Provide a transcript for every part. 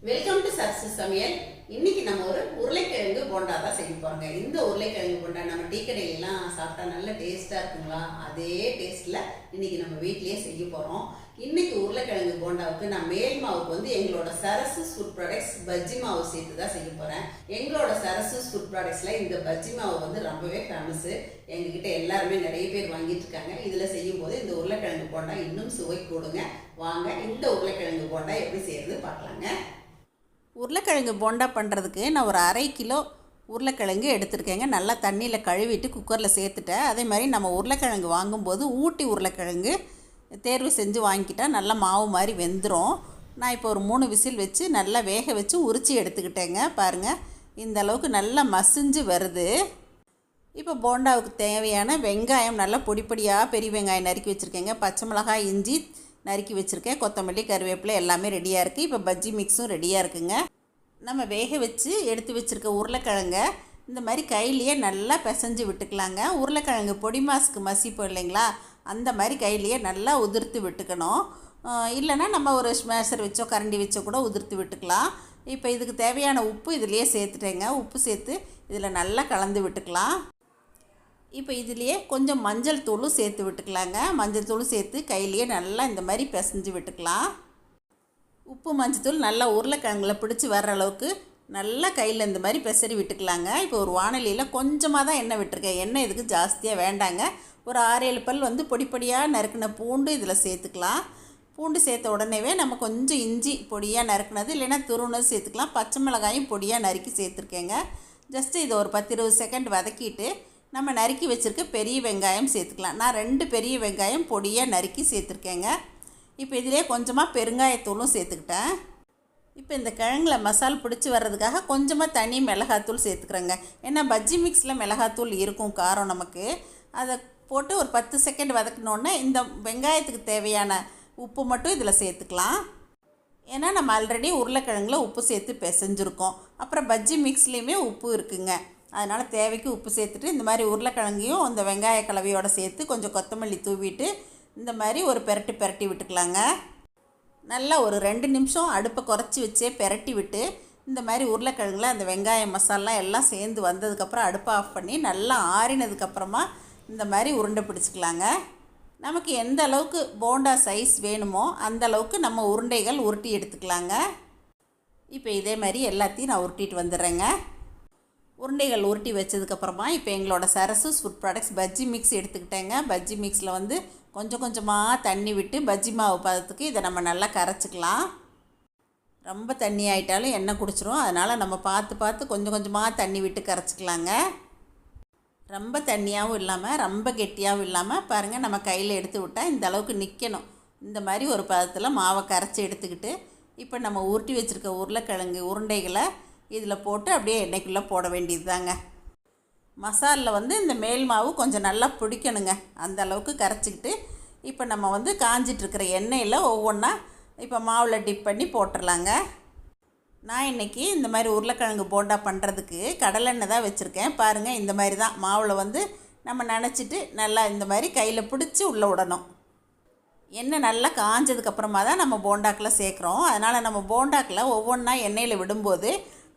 Welcome to Sarasu சமையல். இன்னைக்கு நம்ம ஒரு உருளைக்கிழங்கு போண்டா தான் செய்ய போறோங்க. இந்த உருளைக்கிழங்கு போண்டா நம்ம டீ கடையிலாம் சாப்பிட்டா நல்ல டேஸ்டா இருக்குங்களா, அதே டேஸ்ட்ல இன்னைக்கு நம்ம வீட்லயே செய்ய போறோம். இன்னைக்கு உருளைக்கிழங்கு போண்டாவுக்கு நான் மேல் மாவுக்கு வந்து எங்களோட சரசு ஃபுட் ப்ராடக்ட்ஸ் பஜ்ஜி மாவு சேர்த்து தான் செய்ய போறேன். எங்களோட சரசு ஃபுட் ப்ராடக்ட்ஸ்ல இந்த பஜ்ஜி மாவு வந்து ரொம்பவே ஃபேமஸ். எங்ககிட்ட எல்லாருமே நிறைய பேர் வாங்கிட்டு இருக்காங்க. இதுல செய்யும் போது இந்த உருளைக்கிழங்கு போண்டா இன்னும் சுவை கூடுங்க. வாங்க இந்த உருளைக்கிழங்கு போண்டா எப்படி செய்யறது பார்க்கலாங்க. உருளைக்கிழங்கு போண்டா பண்ணுறதுக்கு நான் ஒரு 1/2 கிலோ உருளைக்கிழங்கு எடுத்துருக்கேங்க. நல்லா தண்ணியில் கழுவிட்டு குக்கரில் சேர்த்துட்டேன். அதே மாதிரி நம்ம உருளைக்கிழங்கு வாங்கும்போது ஊட்டி உருளைக்கிழங்கு தேர்வு செஞ்சு வாங்கிக்கிட்டால் நல்லா மாவு மாதிரி வெந்துடும். நான் இப்போ ஒரு 3 விசில் வச்சு நல்லா வேக வச்சு உரித்து எடுத்துக்கிட்டேங்க. பாருங்கள், இந்த அளவுக்கு நல்லா மசிஞ்சு வருது. இப்போ போண்டாவுக்கு தேவையான வெங்காயம் நல்லா பொடிப்பொடியாக பெரிய வெங்காயம் நறுக்கி வச்சுருக்கேங்க. பச்சை மிளகாய், இஞ்சி நறுக்கி வச்சுருக்கேன். கொத்தமல்லி, கருவேப்பிலை எல்லாமே ரெடியாக இருக்குது. இப்போ பஜ்ஜி மிக்ஸும் ரெடியாக இருக்குங்க. நம்ம வேக வச்சு எடுத்து வச்சுருக்க உருளைக்கிழங்க இந்த மாதிரி கையிலையே நல்லா பிசைஞ்சு விட்டுக்கலாங்க. உருளைக்கிழங்கு பொடி மாசுக்கு மசிப்போம் இல்லைங்களா, அந்த மாதிரி கையிலையே நல்லா உதிர்த்து விட்டுக்கணும். இல்லைன்னா நம்ம ஒரு ஸ்மேஷர் வச்சோ கரண்டி வச்சோ கூட உதிர்த்து விட்டுக்கலாம். இப்போ இதுக்கு தேவையான உப்பு இதிலையே சேர்த்துட்டேங்க. உப்பு சேர்த்து இதில் நல்லா கலந்து விட்டுக்கலாம். இப்போ இதுலேயே கொஞ்சம் மஞ்சள் தூளும் சேர்த்து விட்டுக்கலாங்க. மஞ்சள் தூளும் சேர்த்து கையிலையே நல்லா இந்த மாதிரி பிசைஞ்சு விட்டுக்கலாம். உப்பு மஞ்சள் தூள் நல்லா உருளைக்கிழங்குல பிடிச்சி வர்ற அளவுக்கு நல்லா கையில் இந்த மாதிரி பெசரி விட்டுக்கலாங்க. இப்போ ஒரு வாணலியில் கொஞ்சமாக தான் எண்ணெய் விட்டுருக்கேன். எண்ணெய் இதுக்கு ஜாஸ்தியாக வேண்டாங்க. ஒரு 6-7 பல் வந்து பொடிப்பொடியாக நறுக்கின பூண்டு இதில் சேர்த்துக்கலாம். பூண்டு சேர்த்த உடனேவே நம்ம கொஞ்சம் இஞ்சி பொடியாக நறுக்கினது இல்லைன்னா துருவுனது சேர்த்துக்கலாம். பச்சை மிளகாயும் பொடியாக நறுக்கி சேர்த்துருக்கேங்க. ஜஸ்ட்டு இதை ஒரு 10-20 செகண்ட் வதக்கிட்டு நம்ம நறுக்கி வச்சுருக்க பெரிய வெங்காயம் சேர்த்துக்கலாம். நான் 2 பெரிய வெங்காயம் பொடியாக நறுக்கி சேர்த்துருக்கேங்க. இப்போ இதிலே கொஞ்சமாக பெருங்காயத்தூளும் சேர்த்துக்கிட்டேன். இப்போ இந்த கிழங்குல மசால் பிடிச்சி வர்றதுக்காக கொஞ்சமாக தனி மிளகாத்தூள் சேர்த்துக்கிறேங்க. ஏன்னா பஜ்ஜி மிக்ஸில் மிளகாத்தூள் இருக்கும் காரம் நமக்கு. அதை போட்டு ஒரு 10 செகண்ட் வதக்கினோடனே இந்த வெங்காயத்துக்கு தேவையான உப்பு மட்டும் இதில் சேர்த்துக்கலாம். ஏன்னா நம்ம ஆல்ரெடி உருளைக்கிழங்குல உப்பு சேர்த்து பிசைஞ்சிருக்கோம். அப்புறம் பஜ்ஜி மிக்ஸ்லேயுமே உப்பு இருக்குங்க. அதனால் தேவைக்கு உப்பு சேர்த்துட்டு இந்த மாதிரி உருளைக்கிழங்கையும் இந்த வெங்காய கலவையோடு சேர்த்து கொஞ்சம் கொத்தமல்லி தூவிட்டு இந்த மாதிரி ஒரு பெரட்டி விட்டுக்கலாங்க. நல்லா ஒரு 2 நிமிஷம் அடுப்பை குறைச்சி வச்சே பெரட்டி விட்டு இந்த மாதிரி உருளைக்கிழங்குல அந்த வெங்காய மசாலா எல்லாம் சேர்ந்து வந்ததுக்கப்புறம் அடுப்பை ஆஃப் பண்ணி நல்லா ஆறினதுக்கப்புறமா இந்த மாதிரி உருண்டை பிடிச்சிக்கலாங்க. நமக்கு எந்த அளவுக்கு போண்டா சைஸ் வேணுமோ அந்த அளவுக்கு நம்ம உருண்டைகள் உருட்டி எடுத்துக்கலாங்க. இப்போ இதே மாதிரி எல்லாத்தையும் நான் உருட்டிட்டு வந்துடுறேங்க. உருண்டைகள் உருட்டி வச்சதுக்கப்புறமா இப்போ எங்களோட Sarasu food products bajji mix எடுத்துக்கிட்டேங்க. பஜ்ஜி மிக்ஸில் வந்து கொஞ்சம் கொஞ்சமாக தண்ணி விட்டு பஜ்ஜி மாவு பதத்துக்கு இதை நம்ம நல்லா கரைச்சிக்கலாம். ரொம்ப தண்ணி ஆகிட்டாலும் எண்ணெய் குடிச்சிரும். அதனால் நம்ம பார்த்து கொஞ்சம் கொஞ்சமாக தண்ணி விட்டு கரைச்சிக்கலாங்க. ரொம்ப தண்ணியாகவும் இல்லாமல் ரொம்ப கெட்டியாகவும் இல்லாமல் பாருங்கள், நம்ம கையில் எடுத்து விட்டால் இந்த அளவுக்கு நிற்கணும். இந்த மாதிரி ஒரு பதத்தில் மாவை கரைச்சி எடுத்துக்கிட்டு இப்போ நம்ம உருட்டி வச்சுருக்க உருளைக்கிழங்கு உருண்டைகளை இதில் போட்டு அப்படியே எண்ணெய்க்குள்ளே போட வேண்டியது தாங்க. மசாலில் வந்து இந்த மேல் மாவு கொஞ்சம் நல்லா பிடிக்கணுங்க. அந்த அளவுக்கு கரைச்சிக்கிட்டு இப்போ நம்ம வந்து காஞ்சிட்ருக்கிற எண்ணெயில் ஒவ்வொன்றா இப்போ மாவில் டிப் பண்ணி போட்டுடலாங்க. நான் இன்றைக்கி இந்த மாதிரி உருளைக்கிழங்கு போண்டா பண்ணுறதுக்கு கடலெண்ணெய் தான் வச்சுருக்கேன். பாருங்கள், இந்த மாதிரி தான் மாவில் வந்து நம்ம நனைச்சிட்டு நல்லா இந்த மாதிரி கையில் பிடிச்சி உள்ளே விடணும். எண்ணெய் நல்லா காஞ்சதுக்கப்புறமா தான் நம்ம போண்டாக்கில் சேர்க்குறோம். அதனால் நம்ம போண்டாக்கில் ஒவ்வொன்றா எண்ணெயில் விடும்போது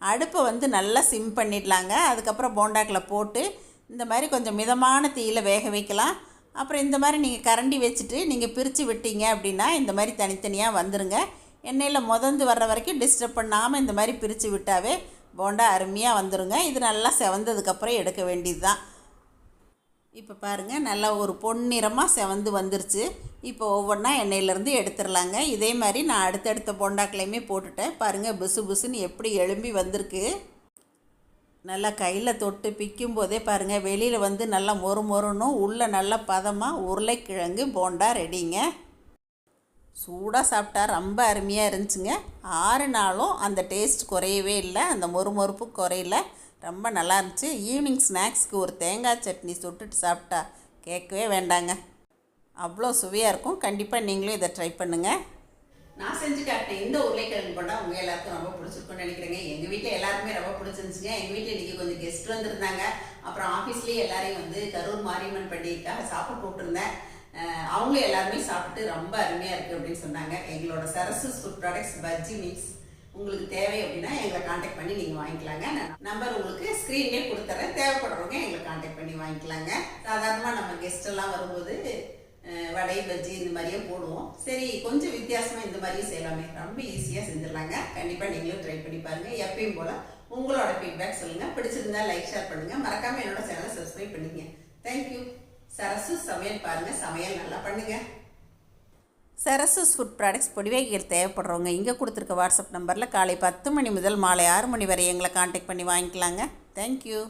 அடுப்பை வந்து நல்லா சிம் பண்ணிடலாங்க. அதுக்கப்புறம் போண்டாக்கில் போட்டு இந்த மாதிரி கொஞ்சம் மிதமான தீயில் வேக வைக்கலாம். அப்புறம் இந்த மாதிரி நீங்கள் கரண்டி வச்சுட்டு நீங்கள் பிரித்து விட்டீங்க அப்படின்னா இந்த மாதிரி தனித்தனியாக வந்துடுங்க. எண்ணெயில் முதந்து வர்ற வரைக்கும் டிஸ்டர்ப் பண்ணாமல் இந்த மாதிரி பிரித்து விட்டாவே போண்டா அருமையாக வந்துடுங்க. இது நல்லா செவந்ததுக்கப்புறம் எடுக்க வேண்டியது தான். இப்போ பாருங்கள், நல்லா ஒரு பொன்னிறமாக செவந்து வந்துருச்சு. இப்போ ஒவ்வொன்றா எண்ணெயிலேருந்து எடுத்துடலாங்க. இதே மாதிரி நான் அடுத்தடுத்த போண்டாக்களையுமே போட்டுட்டேன். பாருங்கள், புசு புசுன்னு எப்படி எழும்பி வந்திருக்கு. நல்லா கையில் தொட்டு பிக்கும் போதே பாருங்கள், வெளியில் வந்து நல்லா மொறுமொறுன்னும் உள்ளே நல்லா பதமாக உருளைக்கிழங்கு போண்டா ரெடிங்க. சூடாக சாப்பிட்டா ரொம்ப அருமையாக இருந்துச்சுங்க. 6 நாளும் அந்த டேஸ்ட் குறையவே இல்லை, அந்த மொறுமொறுப்பு குறையில, ரொம்ப நல்லா இருந்துச்சு. ஈவினிங் ஸ்நாக்ஸ்க்கு ஒரு தேங்காய் சட்னி சுட்டுட்டு சாப்பிட்டா கேட்கவே வேண்டாங்க, அவ்வளோ சுவையாக இருக்கும். கண்டிப்பாக நீங்களும் இதை ட்ரை பண்ணுங்கள். நான் செஞ்சு காட்டினேன் இந்த உருளைக்கிழங்கு போண்டா உங்கள் எல்லாருக்கும் ரொம்ப பிடிச்சிருக்குன்னு நினைக்கிறேங்க. எங்கள் வீட்டில் எல்லாருமே ரொம்ப பிடிச்சிருந்துச்சுங்க. எங்கள் வீட்டில் இன்றைக்கி கொஞ்சம் கெஸ்ட் வந்திருந்தாங்க. அப்புறம் ஆஃபீஸ்லேயே எல்லாரையும் வந்து கரூர் மாரியம்மன் பண்டிகைக்காக சாப்பிட போட்டிருந்தேன். அவங்களும் எல்லாருமே சாப்பிட்டு ரொம்ப அருமையாக இருக்குது அப்படின்னு சொன்னாங்க. எங்களோட Sarasu food products bajji mix உங்களுக்கு தேவை அப்படின்னா எங்களை காண்டாக்ட் பண்ணி நீங்கள் வாங்கிக்கலாங்க. நம்பர் உங்களுக்கு ஸ்க்ரீன்லேயே கொடுத்துறேன். தேவைப்படுறவங்க எங்களை காண்டாக்ட் பண்ணி வாங்கிக்கலாங்க. சாதாரணமாக நம்ம கெஸ்ட் எல்லாம் வரும்போது வடை பஜ்ஜி இந்த மாதிரியே போடுவோம். சரி, கொஞ்சம் வித்தியாசமாக இந்த மாதிரியும் செய்யலாமே, ரொம்ப ஈஸியாக செஞ்சிடலாங்க. கண்டிப்பாக நீங்களும் ட்ரை பண்ணி பாருங்கள். எப்பயும் போல் உங்களோட ஃபீட்பேக் சொல்லுங்கள். பிடிச்சிருந்தா லைக் ஷேர் பண்ணுங்கள். மறக்காமல் என்னோட சேனலை சப்ஸ்கிரைப் பண்ணிங்க. தேங்க்யூ. சரசு சமையல் பாருங்கள், சமையல் நல்லா பண்ணுங்கள். சரசூஸ் ஃபுட் ப்ராடக்ட்ஸ் பொடிவைகள் தேவைப்படுறவங்க இங்கே கொடுத்துருக்க வாட்ஸ்அப் நம்பரில் காலை 10 மணி முதல் மாலை 6 மணி வரை எங்களை காண்டாக்ட் பண்ணி வாங்கிக்கலாங்க. தேங்க்யூ.